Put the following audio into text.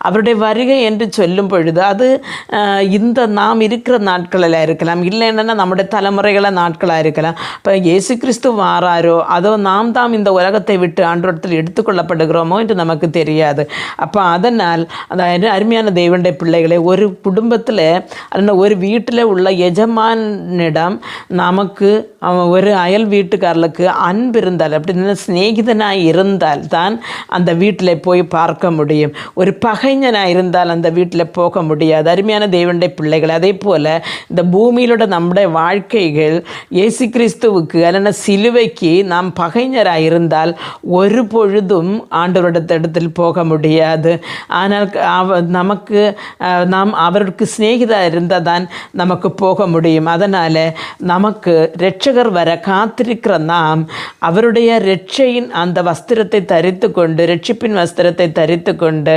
அவருடைய வருகை என்று சொல்லும் பொழுது அது இந்த நாம் இருக்கிற நாட்களில் இருக்கலாம், இல்லைன்னா நம்முடைய தலைமுறைகள நாட்களாக இருக்கலாம். இப்போ இயேசு கிறிஸ்து வாராரோ அதோ நாம் தாம் இந்த உலகத்தை விட்டு ஆண்டவரத்தில் எடுத்துக்கொள்ளப்படுகிறோமோ என்று நமக்கு தெரியாது. அப்போ அதனால் அதாவது அருமையான தேவனுடைய பிள்ளைகளை, ஒரு குடும்பத்தில் அல்ல ஒரு வீட்டில் உள்ள எஜமானிடம் நமக்கு ஒரு அயல் வீட்டுக்காரர்களுக்கு அன்பு இருந்தால், அப்படி சிநேகிதனாக இருந்தால் தான் அந்த வீட்டில் போய் பார்க்க முடியும். ஒரு பகைஞனாக இருந்தால் அந்த வீட்டில் போக முடியாது. அருமையான தேவனுடைய பிள்ளைகள், அதே போல் இந்த பூமியிலோட நம்முடைய வாழ்க்கைகள் இயேசு கிறிஸ்துவுக்கு அல்லனா சிலுவைக்கு நாம் பகைஞராக இருந்தால் ஒரு பொழுதும் ஆண்டவரிடத்தில் போக முடியாது. ஆனால் நமக்கு நாம் அவருக்கு சிநேகிதாக இருந்தால் தான் நமக்கு போக முடியும். அதனால் நமக்கு இரட்சகர் வர காத்திருக்கிற நாம் அவருடைய இரட்சையின் அந்த வஸ்திரத்தை தரித்து கொண்டு, இரட்சிப்பின் வஸ்திரத்தை தரித்து கொண்டு